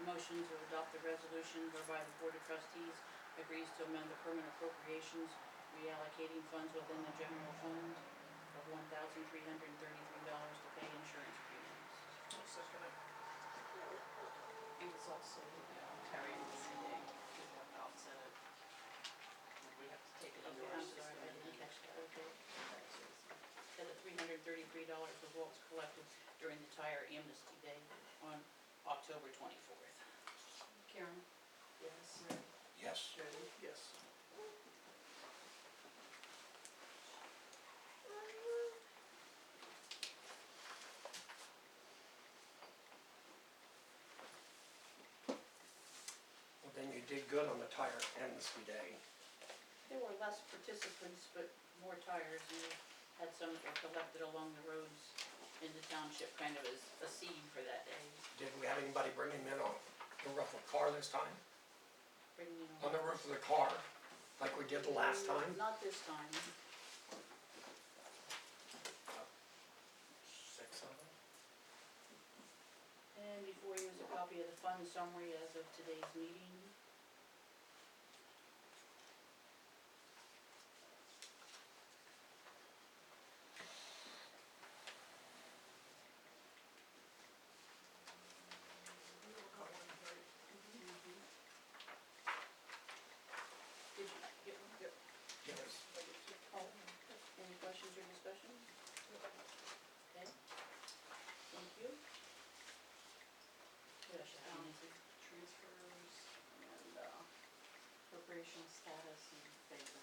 motion to adopt the resolution whereby the Board of Trustees agrees to amend the permanent appropriations reallocating funds within the general fund of $1,333 to pay insurance premiums. I'll second it. It was also, Terry was saying, we have to offset it. We have to take it under Okay, our I'm system. sorry, I and didn't then catch that, okay. taxes. Said that $333 was what was collected during the tire amnesty day on October 24th. Karen? Yes. Yes. Jody? Yes. Well, then you did good on the tire amnesty day. There were less participants, but more tires, and we had some that were collected along the roads in the township, kind of as a seed for that day. Did we have anybody bring him in on the roof of the car this time? Bringing in On the roof of the car, like we did the last time? Not this time. 6 of them. And before you is a copy of the fund summary as of today's meeting. We all got one, right? Did you get one? Yep. Yes. Oh, any questions or discussion? Okay. Thank you. What else you have, Nancy? Transfers and appropriation status and favor.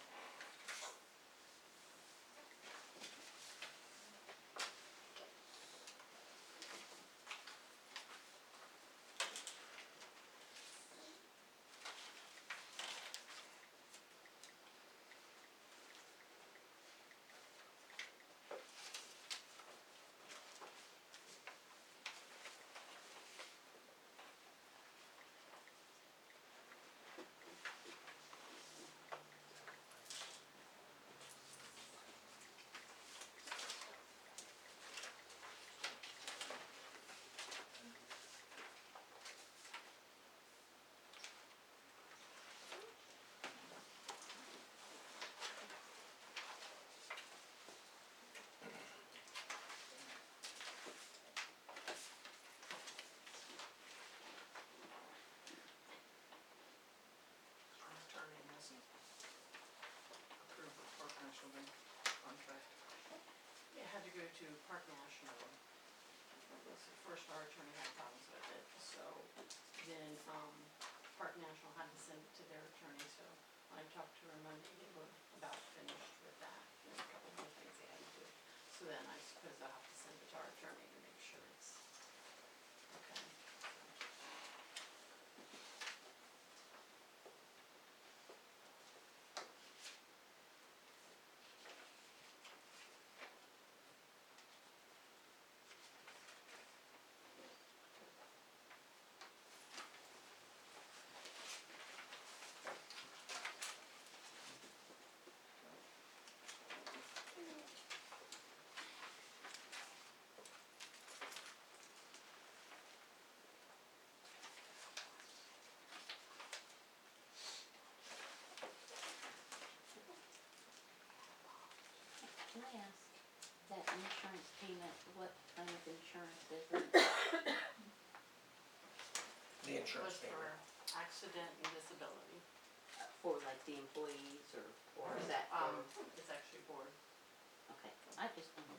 Our attorney hasn't approved the Park National Bank contract. It had to go to Park National. First our attorney had problems with it, so then Park National had to send it to their attorney, so when I talked to her Monday, they were about finished with that. There's a couple more things they had to do. So then I suppose I'll have to send it to our attorney to make sure it's okay. Can I ask, that insurance payment, what kind of insurance is it? The It insurance was payment. for accident and disability. For like the employees or is that for, It's actually for, okay, I just don't know.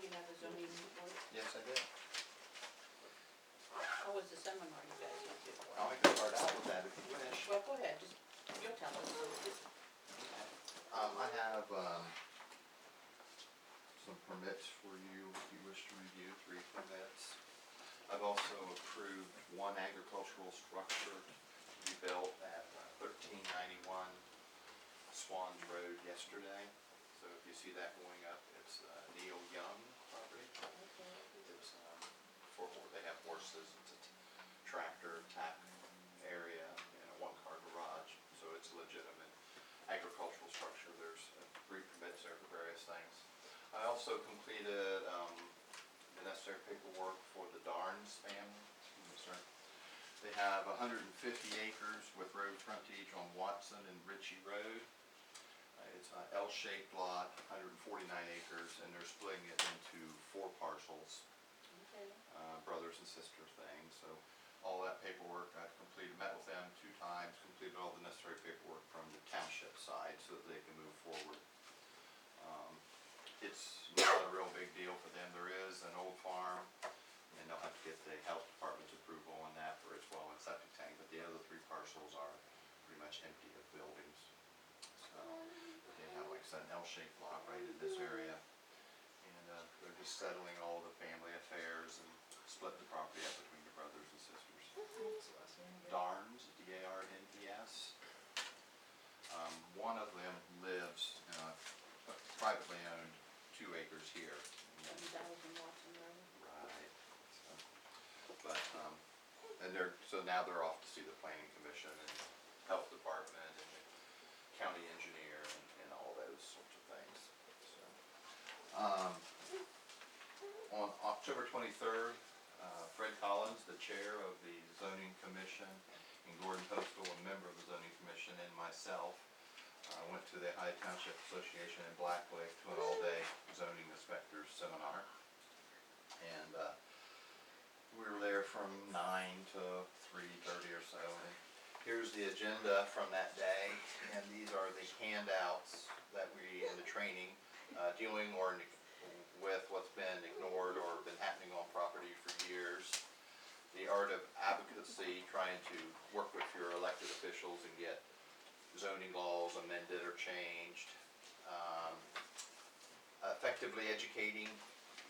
you have a zoning report? Yes, I did. How was the seminar you guys went to? I can start out with that if you wish. Well, go ahead, just, you'll tell us. I have, some permits for you if you wish to review, 3 permits. I've also approved 1 agricultural structure to be built at 1391 Swans Road yesterday. So if you see that going up, it's Neil Young property. It's they have horses, it's a tractor, tack area, and a 1-car garage. So it's a legitimate agricultural structure. There's 3 permits there for various things. I also completed the necessary paperwork for the Darns family. They have 150 acres with road frontage on Watson and Ritchie Road. It's an L-shaped lot, 149 acres, and they're splitting it into 4 parcels, brothers and sisters thing. So all that paperwork I've completed, met with them 2 times, completed all the necessary paperwork from the township side so that they can move forward. It's not a real big deal for them. There is an old farm, and they'll have to get the health department's approval on that for its well and septic tank, but the other 3 parcels are pretty much empty of buildings. So they have, like I said, an L-shaped lot right in this area, and they're just settling all the family affairs and splitting the property up between the brothers and sisters. Darns, D-A-R-N-E-S. One of them lives in a privately owned 2 acres here. 1,000 Watson Road. Right. But, and so now they're off to see the planning commission and health department and the county engineer and all those sorts of things. So, on October 23rd, Fred Collins, the chair of the zoning commission, and Gordon Postal, a member of the zoning commission, and myself, went to the Hyde Township Association in Black Lake to an all-day zoning inspectors seminar. And we were there from 9 to 3:30 or so. And here's the agenda from that day, and these are the handouts that we, in the training, dealing with what's been ignored or been happening on property for years. The art of advocacy, trying to work with your elected officials and get zoning laws amended or changed. Effectively educating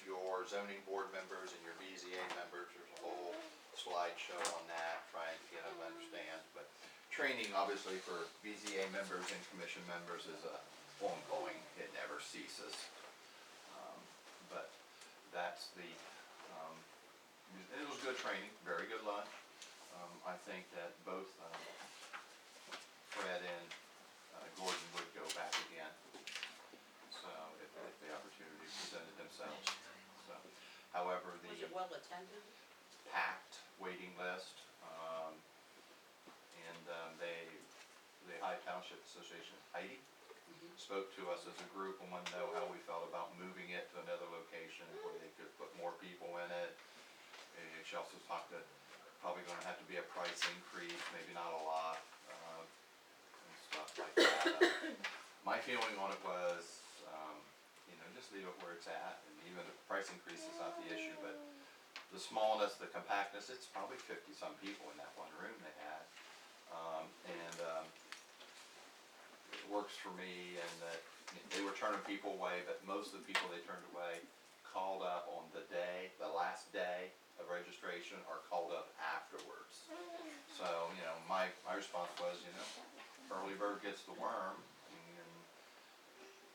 your zoning board members and your BZA members. There's a whole slideshow on that, trying to get them to understand. But training, obviously, for BZA members and commission members is ongoing. It never ceases. But that's the, it was good training, very good lunch. I think that both Fred and Gordon would go back again. So if the opportunity presented themselves. So, however, Was it well attended? packed waiting list, and the Hyde Township Association, Heidi, spoke to us as a group and wanted to know how we felt about moving it to another location where they could put more people in it. And she also talked that probably gonna have to be a price increase, maybe not a lot, and stuff like that. My feeling on it was, just leave it where it's at, and even the price increase is not the issue, but the smallness, the compactness, it's probably 50-some people in that one room they had. It works for me, and that they were turning people away, but most of the people they turned away called up on the last day of registration, or called up afterwards. So, my response was, early bird gets the worm, and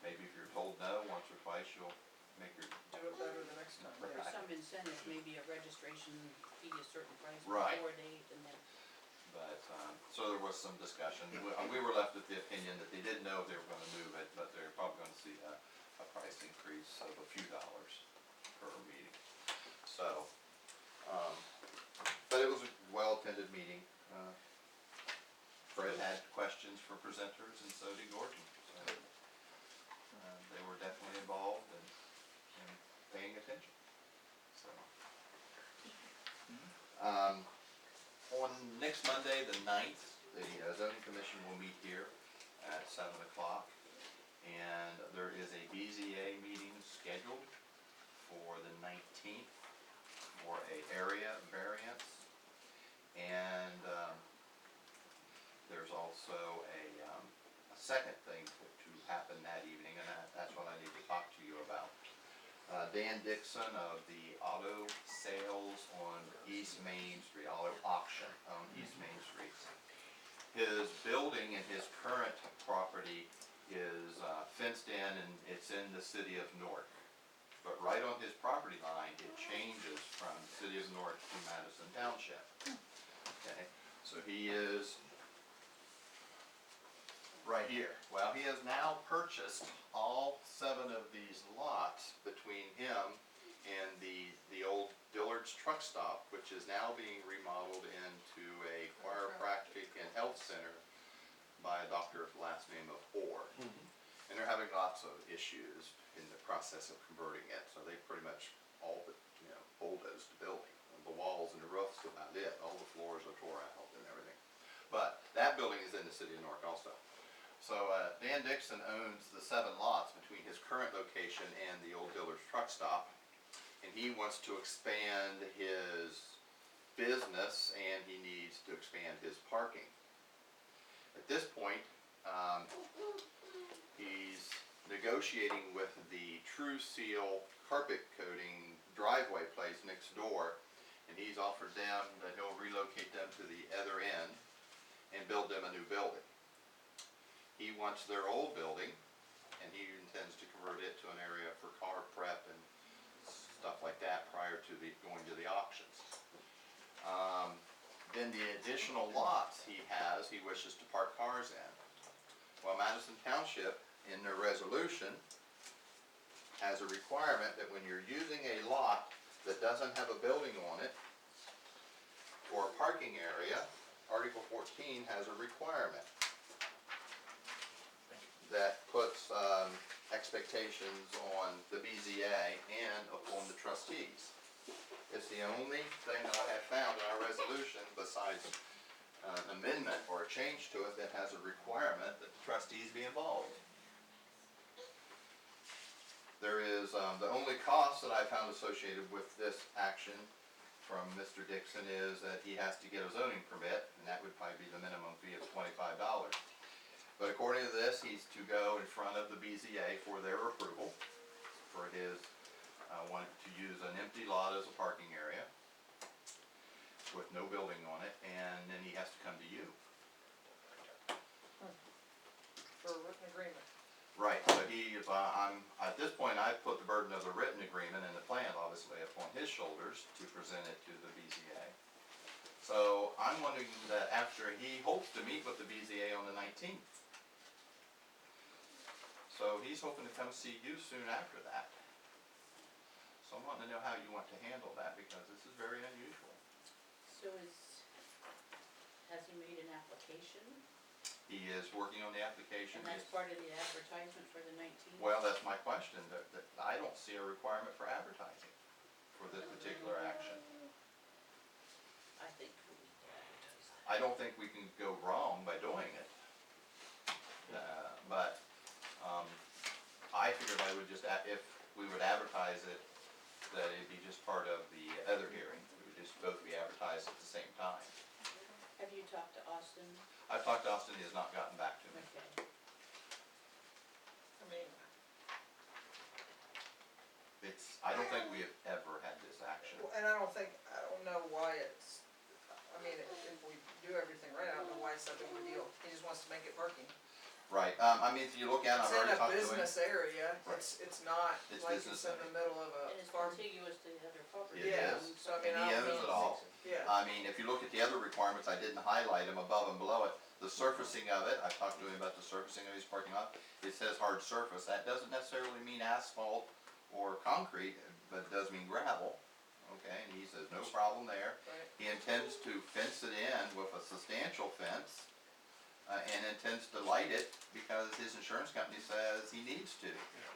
maybe if you're told no once or twice, you'll make your Do it better the next time. There's some incentive, maybe a registration fee a certain price Right. before date, and then, But, so there was some discussion. We were left with the opinion that they didn't know if they were gonna move it, but they're probably gonna see a price increase of a few dollars per meeting. So, but it was a well-attended meeting. Fred had questions for presenters, and so did Gordon. So, they were definitely involved and paying attention. So, on next Monday, the 9th, the zoning commission will meet here at 7 o'clock. And there is a BZA meeting scheduled for for a area variance. And, there's also a second thing to happen that evening, and that's what I need to talk to you about. Dan Dixon of the auto sales on East Main Street, auto auction on East Main Street. His building and his current property is fenced in, and it's in the city of Newark. But right on his property line, it changes from city of Newark to Madison Township. Okay, so he is right here. Well, he has now purchased all 7 of these lots between him and the old Dillard's truck stop, which is now being remodeled into a chiropractic and health center by a doctor with the last name of Orr. And they're having lots of issues in the process of converting it, so they pretty much all but, bulldozed the building. The walls and the roof's about it, all the floors are tore out and everything. But that building is in the city of Newark also. So Dan Dixon owns the 7 lots between his current location and the old Dillard's truck stop, and he wants to expand his business, and he needs to expand his parking. At this point, he's negotiating with the True Seal carpet coating driveway place next door, and he's offered them that he'll relocate them to the other end and build them a new building. He wants their old building, and he intends to convert it to an area for car prep and stuff like that prior to going to the auctions. Then the additional lots he wishes to park cars in. Well, Madison Township, in their resolution, has a requirement that when you're using a lot that doesn't have a building on it for a parking area, Article 14 has a requirement that puts expectations on the BZA and upon the trustees. It's the only thing that I have found in our resolution besides an amendment or a change to it that has a requirement that the trustees be involved. There is, the only cost that I found associated with this action from Mr. Dixon is that he has to get a zoning permit, and that would probably be the minimum fee of $25. But according to this, he's to go in front of the BZA for their approval for his wanting to use an empty lot as a parking area with no building on it, and then he has to come to you. For a written agreement. Right, so at this point, I've put the burden of the written agreement and the plan, obviously, upon his shoulders to present it to the BZA. So I'm wondering that after he hopes to meet with the BZA on the 19th. So he's hoping to come see you soon after that. So I'm wanting to know how you want to handle that, because this is very unusual. So has he made an application? He is working on the application. And that's part of the advertisement for the 19th? Well, that's my question, that I don't see a requirement for advertising for this particular action. I think we need to advertise that. I don't think we can go wrong by doing it. But I figured I would just, if we would advertise it, that it'd be just part of the other hearing. It would just both be advertised at the same time. Have you talked to Austin? I've talked to Austin, he has not gotten back to me. Okay. I mean, I don't think we have ever had this action. and I don't know why it's, I mean, if we do everything right, I don't know why it's such a big deal. He just wants to make it parking. Right, I mean, if you look at it, I've It's in already a talked to him. business area, Right. it's not It's like business it's in the middle of And a it's farm. contiguous to the other property. It Yeah, is. so I mean, And he I don't owns it know. all. Yeah, I mean, if you look at the other requirements, I didn't highlight them above and below it. The surfacing of it, I talked to him about the surfacing of his parking lot. It says hard surface. That doesn't necessarily mean asphalt or concrete, but it does mean gravel. Okay, and he says no problem there. right. He intends to fence it in with a substantial fence, and intends to light it because his insurance company says he needs to,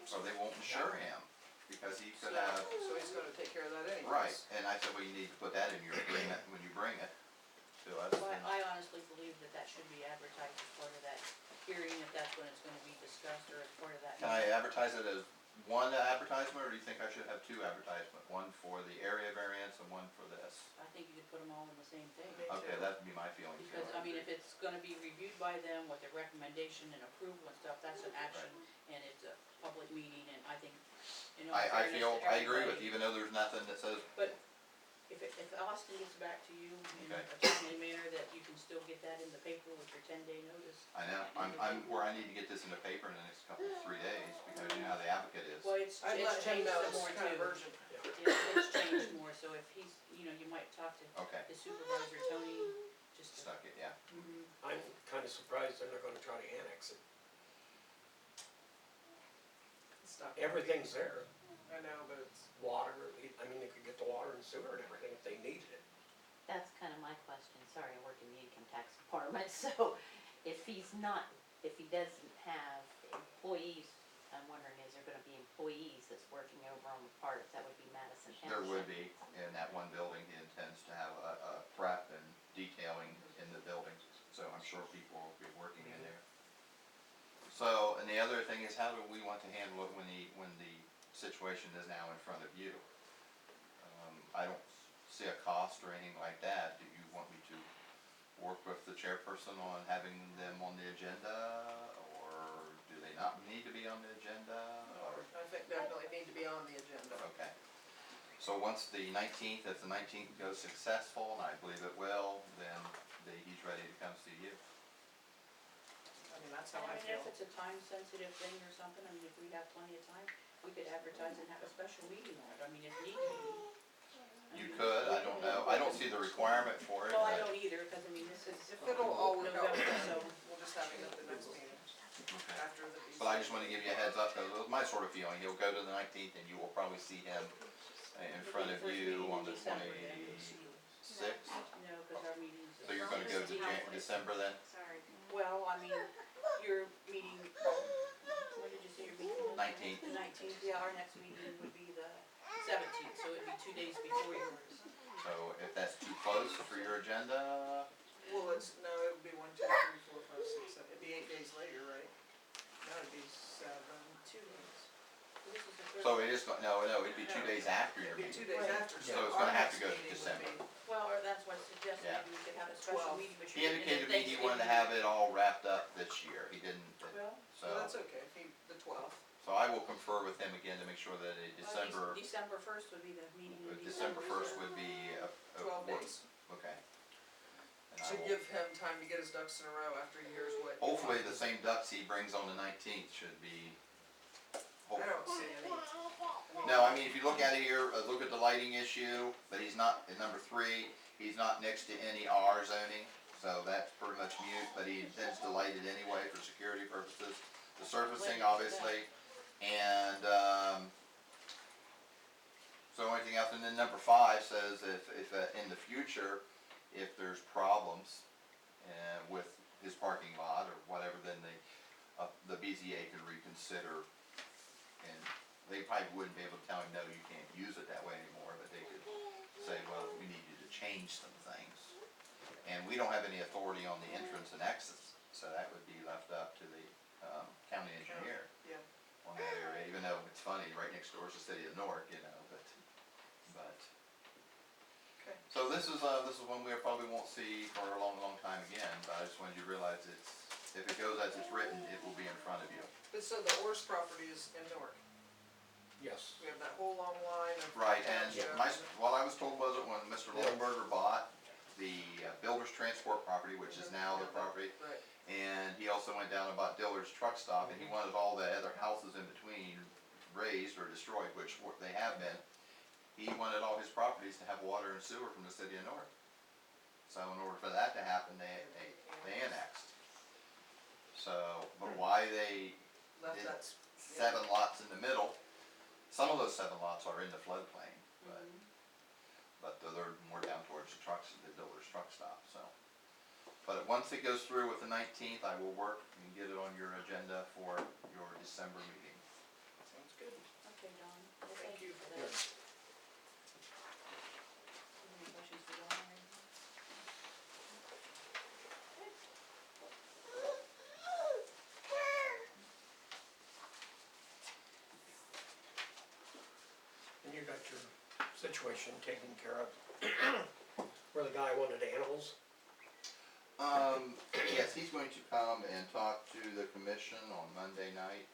or they won't insure him, because he could have. So he's gonna take care of that anyways. Right, and I said, well, you need to put that in your agreement when you bring it to us. So I honestly believe that should be advertised as part of that hearing, if that's when it's gonna be discussed, or as part of that Can I meeting. advertise it as one advertisement, or do you think I should have two advertisement? One for the area variance and one for this? I think you could put them all in the same thing. Me Okay, too. that'd be my feeling too. Because, I mean, if it's gonna be reviewed by them with a recommendation and approval and stuff, that's an action, and it's a public meeting, and I think, in all I fairness feel, to I agree with everybody, you, even though there's nothing that says, But if Austin gets back to you in Okay. a timely manner, that you can still get that in the paper with your 10-day notice. I know, I'm where I need to get this in the paper in the next couple, 3 days, because you know how the advocate is. Well, it's I'd let him changed know some it's more kind of too. urgent. It's changed more, so if he's, you know, you might talk to Okay, his supervisor, Tony, just to. stuck it, yeah. Mhm. I'm kinda surprised they're not gonna try to annex it. It's not. Everything's there, I know, but it's, water, I mean, they could get the water and sewer and everything if they needed it. That's kinda my question, sorry, I work in the income tax department, so if he's not, if he doesn't have employees, I'm wondering, is there gonna be employees that's working over on the part, that would be Madison Township? There would be, in that one building, he intends to have a prep and detailing in the building, so I'm sure people will be working in there. So, and the other thing is, how do we want to handle it when the situation is now in front of you? I don't see a cost or anything like that. Do you want me to work with the chairperson on having them on the agenda, or do they not need to be on the agenda, or? I think definitely need to be on the agenda. Okay. So once the 19th, if the 19th goes successful, and I believe it will, then he's ready to come see you. I mean, that's how I I mean, feel. if it's a time-sensitive thing or something, I mean, if we have plenty of time, we could advertise and have a special meeting on it, I mean, if need be. You could, I don't know, I don't see the requirement for it, Well, I but, don't either, cause I mean, this is If it'll all work out, November, so. we'll just have it at the next meeting, okay. after the. But I just wanna give you a heads up, cause it was my sort of feeling, he'll go to the 19th and you will probably see him in front of you on the 26th. No, cause our meetings. So you're gonna go to December then? Sorry. Well, I mean, your meeting, when did you say your meeting was? 19th. The 19th, yeah, our next meeting would be the 17th, so it'd be 2 days before yours. So if that's too close for your agenda, Well, it's, no, it would be 1, 2, 3, 4, 5, 6, 7, it'd be 8 days later, right? No, it'd be 7. 2 days. This is the so first. it is, no, it'd be 2 days after your It'd be 2 meeting. days Right. after, So so it's our gonna have to next go to meeting would December. be, Well, or that's what I suggested, Yeah. maybe we could have a special 12. meeting, but He you. indicated to me he wanted to have it all wrapped up this year, he didn't, Well. so. well, that's okay, the 12th. So I will confer with him again to make sure that December, December 1st would be the meeting in December 1st would be a 12 work, days. okay. And I To will- give him time to get his ducks in a row after he hears what. Hopefully the same ducks he brings on the 19th should be, I don't see any. no, I mean, if you look at it here, look at the lighting issue, but he's not, at number 3, he's not next to any R zoning, so that's pretty much mute, but he intends to light it anyway for security purposes. The surfacing, obviously, and, so anything else, and then number 5 says if in the future, if there's problems, with his parking lot or whatever, then the BZA can reconsider, and they probably wouldn't be able to tell him, no, you can't use it that way anymore, but they could say, well, we need you to change some things. And we don't have any authority on the entrance and exits, so that would be left up to the, county engineer Yeah. on that area, even though it's funny, right next door is the city of Newark, you know, but. Okay. So this is one we probably won't see for a long, long time again, but I just wanted you to realize if it goes as it's written, it will be in front of you. But so the Orr's property is in Newark. Yes. We have that whole long line of. Right, and township. what I was told was that when Mr. Lillenberger bought the Builder's Transport property, which is now the property, Right. and he also went down and bought Dillard's Truck Stop, and he wanted all the other houses in between razed or destroyed, which they have been. He wanted all his properties to have water and sewer from the city of Newark. So in order for that to happen, they annexed. So, but why they Left did that's. 7 lots in the middle, some of those 7 lots are in the floodplain, but they're more down towards the trucks, the Dillard's Truck Stop, so. But once it goes through with the 19th, I will work and get it on your agenda for your December meeting. Sounds good. Okay, Don, well, Thank thank you you. for that. Any questions for Don or anything? your situation taken care of. Where the guy wanted animals. Yes, he's going to come and talk to the commission on Monday night,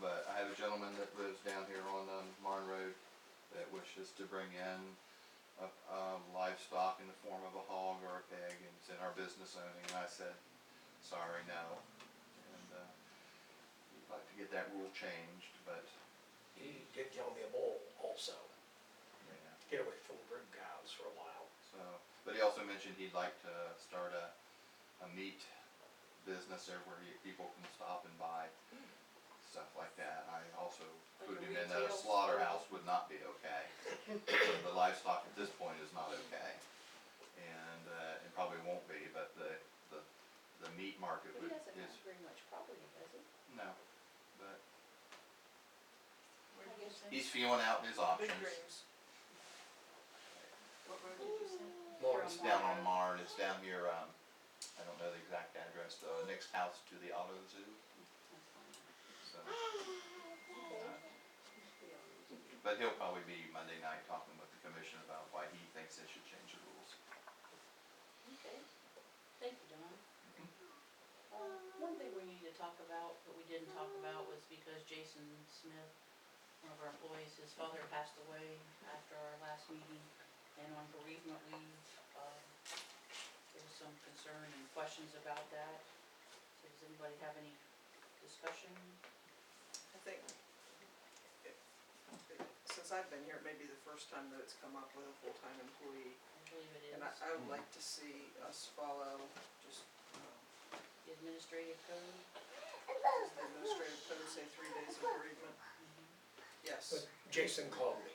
but I have a gentleman that lives down here on, Marne Road that wishes to bring in livestock in the form of a hog or a pig, and it's in our business zoning, and I said, sorry, no. And, he'd like to get that rule changed, but, He did tell me a bull also. yeah. Get away from the brood cows for a while. So, but he also mentioned he'd like to start a meat business there where people can stop and buy stuff like that. I also Like a included in that a retail slaughterhouse would not be okay. The livestock at this point is not okay. And it probably won't be, but the meat market But he would, doesn't is, have very much property, does he? no. But I guess he's feeling out his options. Big dreams. What road did you say? Morris. It's down on Marne, it's down here, I don't know the exact address, the next house to the auto zoo, That's fine. so. But he'll probably be Monday night talking with the commission about why he thinks they should change the rules. Okay, thank you, Don. One thing we need to talk about, that we didn't talk about, was because Jason Smith, one of our employees, his father passed away after our last meeting, and on bereavement leave, there was some concern and questions about that. So does anybody have any discussion? I think, since I've been here, it may be the first time that it's come up with a full-time employee. I believe it is. And I would like to see us follow just, The administrative code. does the administrative code say 3 days of bereavement? Yes, But Jason called me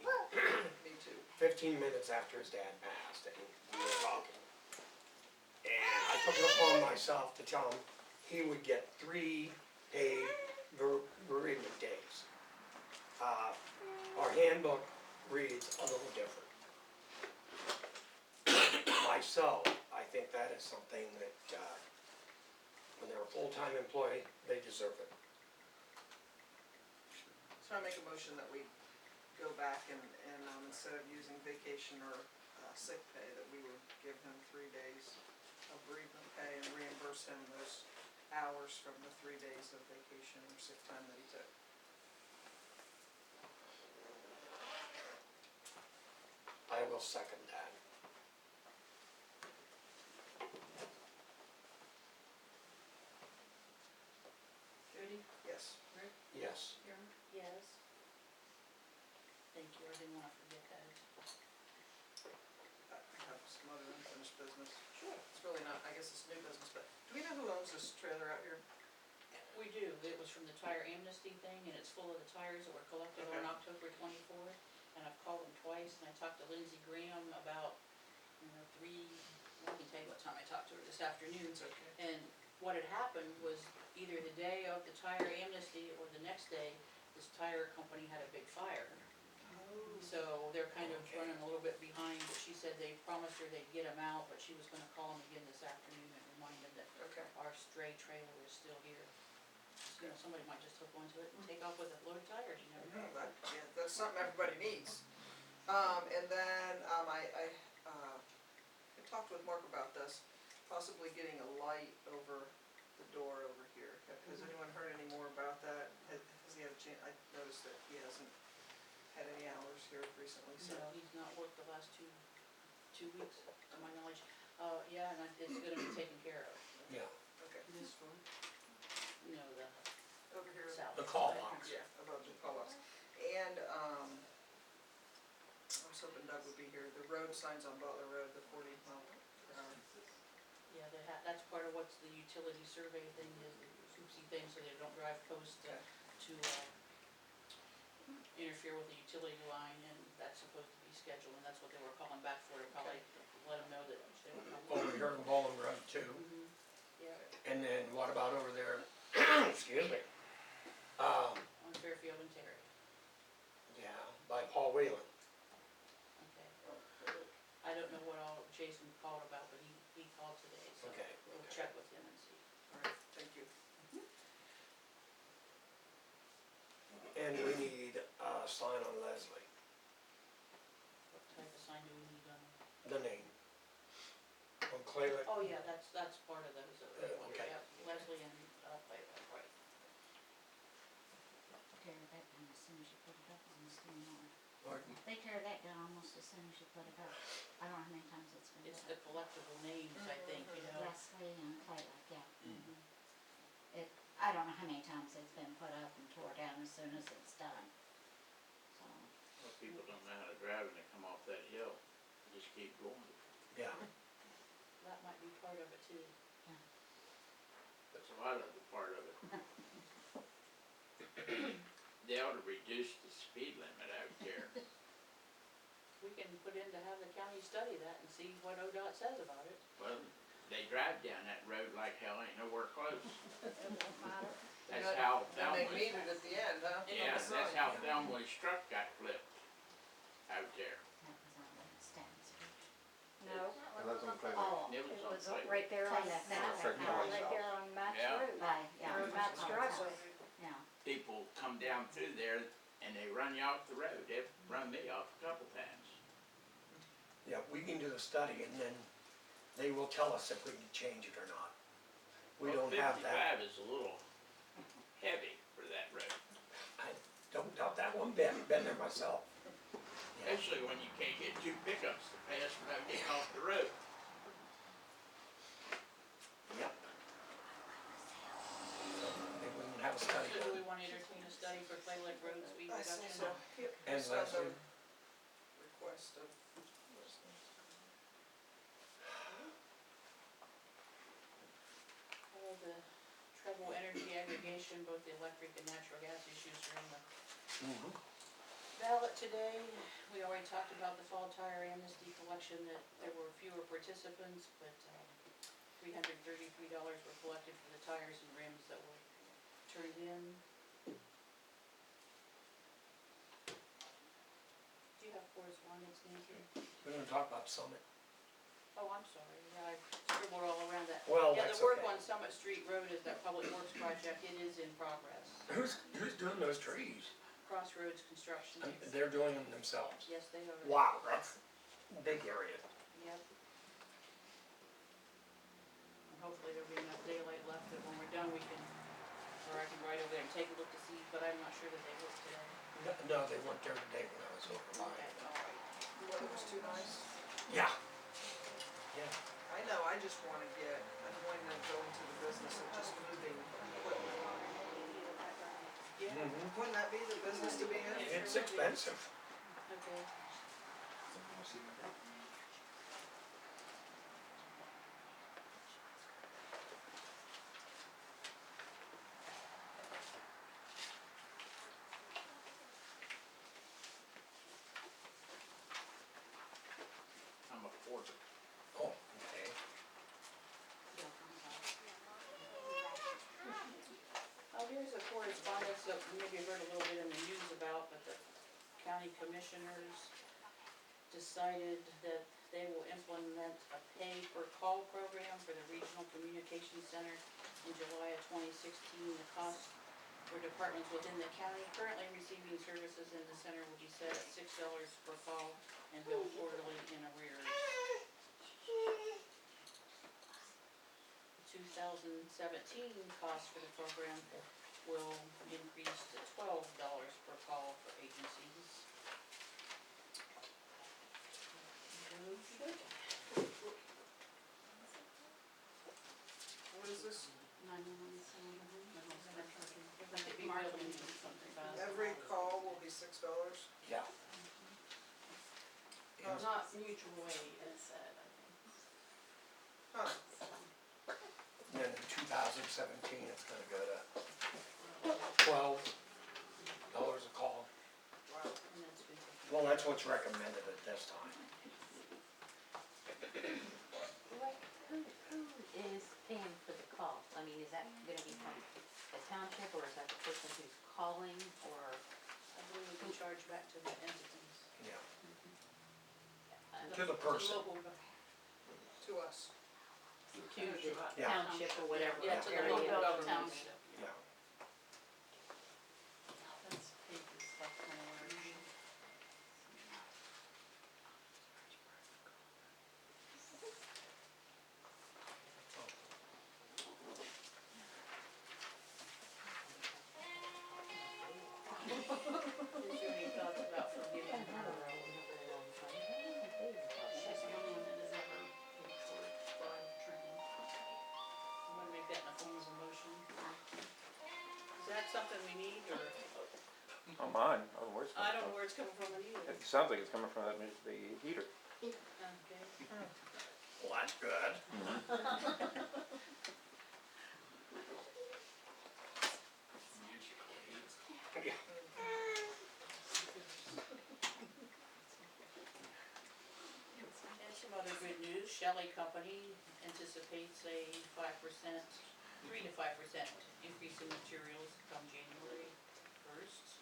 me too. 15 minutes after his dad passed, and we were talking. And I took it upon myself to tell him he would get 3 paid bereavement days. Our handbook reads a little different. Myself, I think that is something that, when they're a full-time employee, they deserve it. So I make a motion that we go back and instead of using vacation or sick pay, that we would give him 3 days of bereavement pay and reimburse him those hours from the 3 days of vacation or sick time that he took. I will second that. Judy? Yes. Rick? Yes. Karen? Yes. Thank you, I didn't wanna forget that. I have some other unfinished business. Sure. It's really not, I guess it's new business, but do we know who owns this trailer out here? We do, it was from the tire amnesty thing, and it's full of the tires that were collected on Okay. October 24th. And I've called them twice, and I talked to Lindsey Graham about, I can tell you what time I talked to her this afternoon. It's okay. And what had happened was either the day of the tire amnesty or the next day, this tire company had a big fire. So they're kind of running a little bit behind, but she said they promised her they'd get them out, but she was gonna call them again this afternoon and remind them that Okay. our stray trailer is still here. You know, somebody might just hook onto it and take off with a load of tires, you never know. Yeah, that's something everybody needs. And then, I talked with Mark about this, possibly getting a light over the door over here. Has anyone heard any more about that? Has he had a chance? I noticed that he hasn't had any hours here recently, so. No, he's not worked the last two weeks, to my knowledge. Yeah, and it's gonna be taken care of. Yeah. Okay. This one. You know, the Over here. south. The call side. box. Yeah, above the call box. And, I was hoping Doug would be here. The road signs on Butler Road, the 40 mile per hour. Yeah, that's part of what's the utility survey thing, is the oopsie thing, so they don't drive posts to interfere with the utility line, and that's supposed to be scheduled, and that's what they were calling back for, to probably let them know that they don't come. Over here on Bowling Road too. Yeah, And then what about over there, excuse me, on Fairfield and Terry, yeah, by Paul Whelan. okay. I don't know what all Jason called about, but he called today, so Okay, we'll okay. check with him and see. All right, thank you. And we need a sign on Leslie. the name. On Clay Lake, Oh, yeah, that's part of those, okay. yeah, Leslie and, Playback, right. Tear that down as soon as you put it up on the steam on. Pardon? They tear that down almost as soon as you put it up. I don't know how many times it's been It's put the up. collectible names, I think, you know. Leslie and Claylick, yeah. Mhm. I don't know how many times it's been put up and tore down as soon as it's done. So, Well, people don't know how to drive when they come off that hill, they just keep going. Yeah, That might be part of it too. That's a lot of the part of it. They ought to reduce the speed limit out there. We can put in to have the county study that and see what ODOT says about it. Well, they drive down that road like hell, ain't nowhere close. it won't matter. That's how And they Thelma's, meet it at the end, huh? yeah, that's how Thelma's truck got flipped out there. That was on Stanton Street. No, That's on Clay Lake. oh, It it was on was Clay. right there on Clay that, Lake. right there on Matt's Yeah. Road, Yeah. or Matt's driveway. Yeah. People come down through there and they run you off the road. They've run me off a couple times. yeah, we can do the study and then they will tell us if we can change it or not. We Well, don't have that. 55 is a little heavy for that road, I don't doubt that one bit, been there myself. Yeah. especially when you can't get two pickups to pass without getting off the road. Yep. So, maybe we can have a study So do we done. wanna entertain a study for Clay Lake Road speed I say reduction? so. Yep, And just on the Leslie, request of. All the treble energy aggregation, both the electric and natural gas issues are in the mhm, ballot today. We already talked about the fall tire amnesty collection, that there were fewer participants, but, $333 were collected for the tires and rims that were turned in. Do you have correspondence, Nancy? we're gonna talk about Summit. Oh, I'm sorry, yeah, I scribbled all around that. Well, Yeah, that's the work okay. on Summit Street Road is that public works project, it is in progress. Who's doing those trees? Crossroads Construction. They're doing them themselves. Yes, they are. Wow, that's a big area. Yep. And hopefully there'll be enough daylight left that when we're done, we can, or I can ride over there and take a look to see, but I'm not sure that they work today. No, they weren't there today when I was over by. Okay, all right. The weather was too nice. Yeah. Yeah. I know, I just wanna I'm going to go into the business of just moving equipment. Yeah, Mhm. Wouldn't that be the business to be in? It's expensive. okay. I'm a porter. Oh, okay. Here's a correspondence that maybe you heard a little bit in the news about, but the county commissioners decided that they will implement a pay-per-call program for the Regional Communications Center in July of 2016. The cost for departments within the county currently receiving services in the center will be set at $6 per call and billed quarterly in arrears. 2017 cost for the program will increase to $12 per call for agencies. What is this? 911 center. It might be Mark building mentioned something about Every call will be $6? Yeah. not mutual aid, it said, I think. Huh, So, And then in 2017, it's gonna go to $12 a call. wow. And that's been taken. Well, that's what's recommended at this time. Like, who is paying for the call? I mean, is that gonna be from the township, or is that the person who's calling, or? I believe we can charge back to the entities. Yeah. uh, To the person. Local, To us. To the Yeah. township or whatever. yeah, to the area. local government. township, Yeah. that's paper stuff kind of where. Is there any thoughts about forgiving her? She's the only one that has ever paid for training. I'm gonna make that in the form of a motion. Is that something we need, or, Oh, mine, I don't know where it's I coming don't know from. where it's coming from with you. It sounds like it's coming from that, the heater. Okay. Well, that's good. Yeah. And some other good news, Shelley Company anticipates a 5%, 3 to 5% increase in materials come January 1st.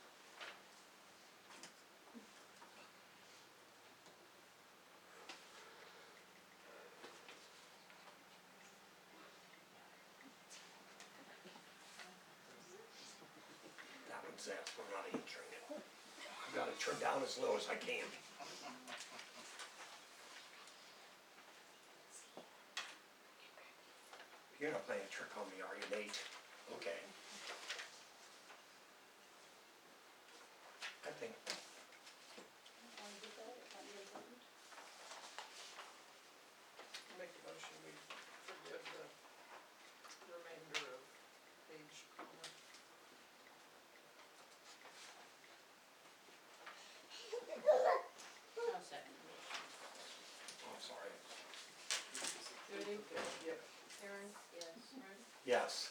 That one says we're not answering it. I've got it turned down as low as I can. You're not playing a trick on me, are you, Nate? Okay. I think, Make a motion, we forgive the remainder of page comma. I'll second the motion. I'm sorry. Judy? Yep. Karen? Yes. Fred? Yes.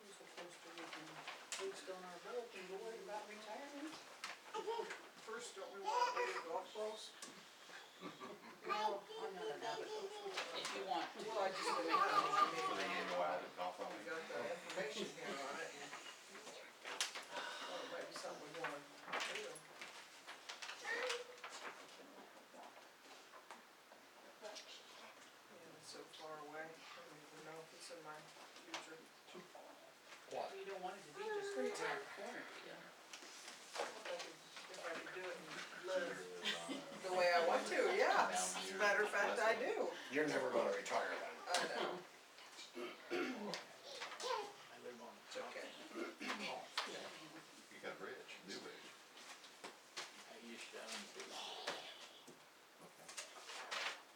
Who's supposed to we can boost on our bulletin board about retirement? First, don't we want to do golf balls? No, I'm not an avid golfer, if you want to. Well, I just didn't know, I mean, For the annual added golf we outing. got the information here on it, and thought it might be something we wanna do. Yeah, it's so far away, I don't even know if it's in my future. What? You don't want it to be just around the corner, do you? If I could do it and live the way I want to, yeah, as a matter of fact, I do. You're never gonna retire then. I know, I live on it's okay. You got rich, new rich. I used to own two. Okay.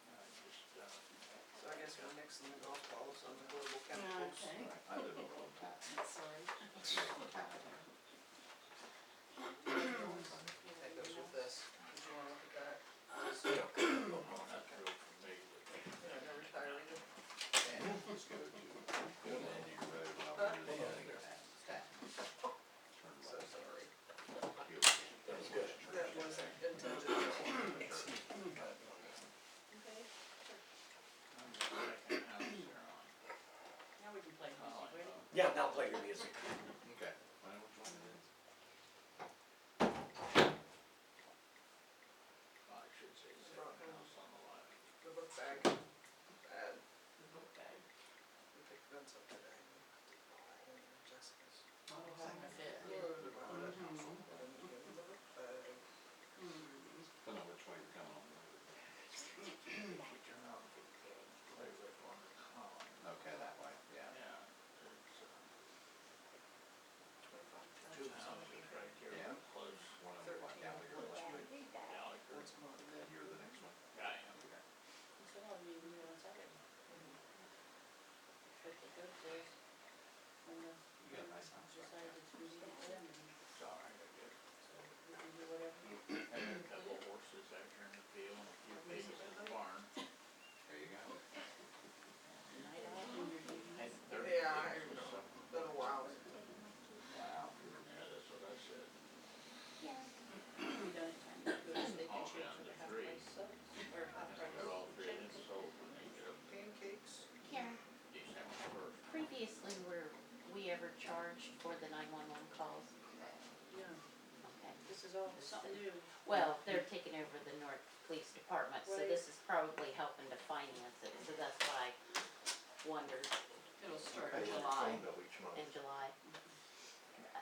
I just, So I guess we're mixing the golf balls on the global chemicals. Okay, I live in Old Town. sorry. That goes with this, did you wanna look at that? Yeah. I'm not real familiar with it. You're not gonna retire either? And let's go to, go to Andy Road, I'll do the other. Turn So left. sorry, That was good. that wasn't intentional. Okay, I'm the second house they're on. now we can play music, ready? Yeah, now play your music. Okay, I know which one it is. Well, I should say second house on the left. The book bag, bad, The book bag. we picked Vince up today. And Jessica's. Oh, having a fit. Good about it. Mhm. And then the book bag. Don't know which way you're coming on. We turn out to play with one of the column. Okay, that way, yeah. Yeah, there's, 25 two touches on houses it. right here, Yeah. real close. One of them went down to your left. Gallagher, What's mine? You're the next one. I am. So I'll be here on Saturday. But the good is, when the You got a nice house right decides there. it's convenient for them, and It's all right, I guess. so we can do whatever. I got a couple of horses out there in the field, and a few pigs in the barn. There you go. Night out, and you're doing. And they're, Yeah, there's some, been a while. wow, yeah, that's what I said. We done it time to go to steak and All shake down for to the half three. price subs, or half price They're all three and chips. sold when they get up Pancakes. Karen, December first. previously we're ever charged for the 911 calls? Yeah, Okay. this is all something new. Well, they're taking over the North Police Department, so Right. this is probably helping to finance it, so that's why I wondered It'll start Pay in a July. phone bill each month. in July.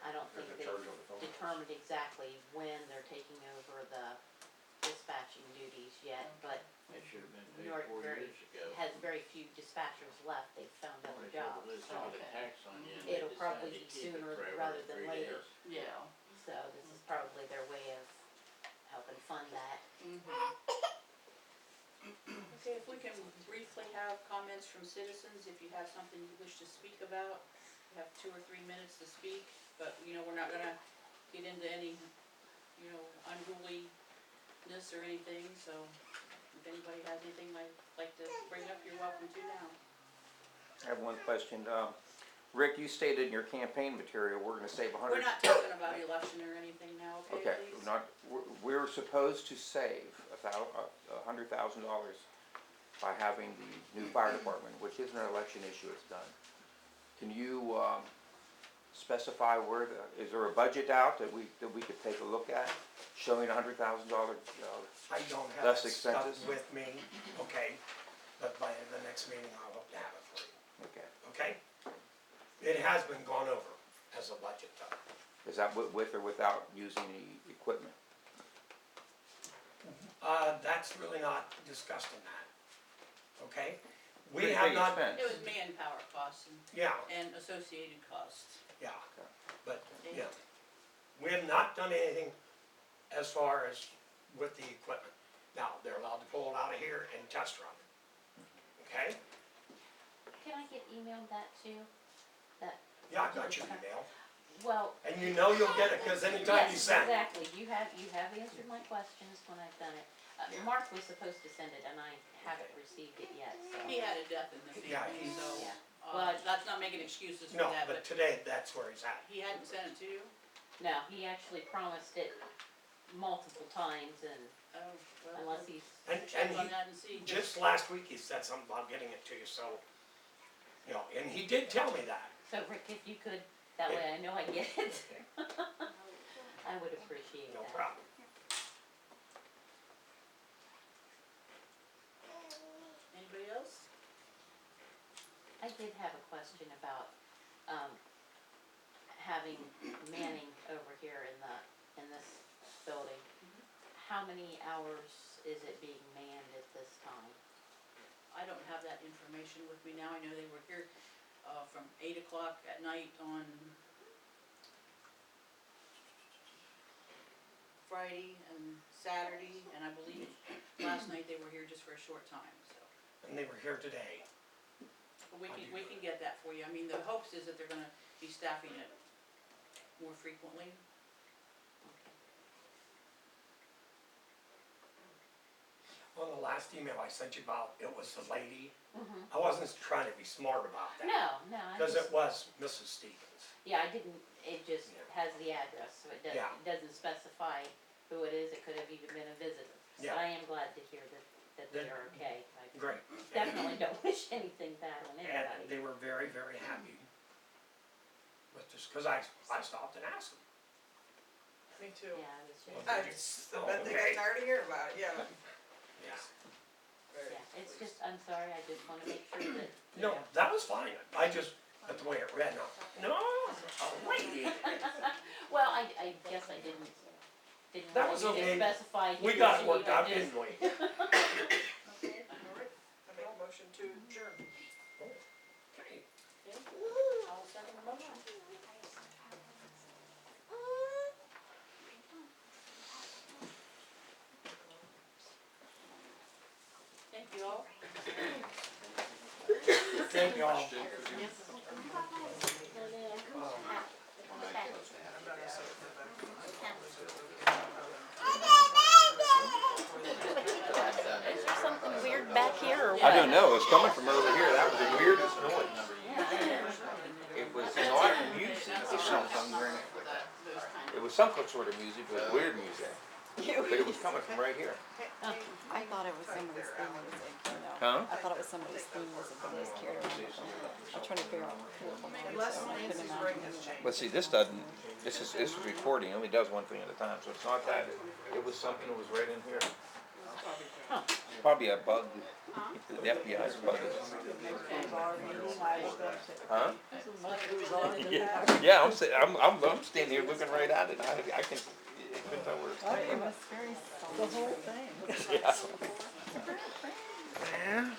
I don't think There's a they've charge on the phone. determined exactly when they're taking over the dispatching duties yet, but It should have been paid North 4 very, years ago. has very few dispatchers left, they've found other They should have jobs, listed so. the tax on you and It'll they probably decided be to keep it sooner forever rather in than 3 later. days. Yeah. So this is probably their way of helping fund that. Okay, if we can briefly have comments from citizens, if you have something you wish to speak about, you have 2 or 3 minutes to speak, but, you know, we're not gonna get into any, you know, unruliness or anything, so if anybody has anything they'd like to bring up, you're welcome to now. I have one question. Rick, you stated in your campaign material, we're gonna save We're 100. not talking about election or anything now, okay, Okay, please? we're supposed to save $100,000 by having the new fire department, which isn't an election issue, it's done. Can you, specify where is there a budget out that we could take a look at, showing $100,000, I don't have Less that stuff expenses? with me, okay, but by the next meeting, I'll hope to have it for you, okay. okay? It has been gone over as a budget though. Is that with or without using the equipment? That's really not discussed in that, okay? We Pretty have big not, expense. It was manpower costs yeah, and associated costs. yeah, but, yeah. We have not done anything as far as with the equipment. Now, they're allowed to pull it out of here and test run it, okay? Can I get emailed that too? That, Yeah, I got your email, well. and you know you'll get it, cause anytime you Yes, send it. exactly, you have answered my questions when I've done it. Mark was supposed to send it and I haven't received it yet, so. He had a death in the Yeah, family, he's- so, Yeah. Well, that's not making excuses for No, that, but but today, that's where he's at. he hadn't sent it to you? No, he actually promised it multiple times and Oh, well, unless he's, And check on he, that and see. just last week, he said something about getting it to you, so, you know, and he did tell me that. so Rick, if you could, that way I know I get it. I would appreciate No that. problem. Anybody else? I did have a question about, having manning over here in this building. How many hours is it being manned at this time? I don't have that information with me now. I know they were here, from 8 o'clock at night on Friday and Saturday, and I believe last night they were here just for a short time, so. And they were here today. But we can get that for you. I mean, the hopes is that they're gonna be staffing it more frequently. On the last email I sent you about, it was the lady, Mm-hmm. I wasn't trying to be smart about that. No, I Cause just, it was Mrs. Stevens. yeah, I didn't, it just Yeah. has the address, so it Yeah. doesn't specify who it is, it could have even been a visitor. So Yeah. I am glad to hear that they That- are okay. I Great. definitely don't wish anything bad on And anybody. they were very, very happy with this, cause I stopped and asked them. Me too. Yeah, I was just, I Did you- just, oh, bet they okay. got tired of hearing about it, yeah. Yeah. Very yeah, it's pleased. just, I'm sorry, I just wanna make sure that, you No, know. that was fine, I just, but the way it read, no, a lady. Well, I guess I didn't That was want you to okay. specify. who We was got it who, worked I out, just- didn't we? Okay, all right, I make a motion to adjourn. Okay. I'll second the motion. Thank you all. Thank you all. Question for you. When I close the I'm not gonna say it for that. Is there something weird back here or I what? don't know, it's coming from over here, that was the weirdest noise. It was not music or something, it was some sort of music, but weird music. you. but it was coming from right here. I thought it was somebody's theme music, you know. Huh? I thought it was somebody's theme music, but they just carried around with them. I'm trying to figure out who it was, Unless so I couldn't Nancy's imagine ring who has it was. changed. But see, this doesn't, this is recording, it only does one thing at a time, so it's not that, it was something that was right in here. Probably a bug, the FBI's bug. Huh? Yeah, I'm standing here looking right at it, I can, I couldn't tell where it's coming It from. was very, the whole thing. Yeah. Yeah.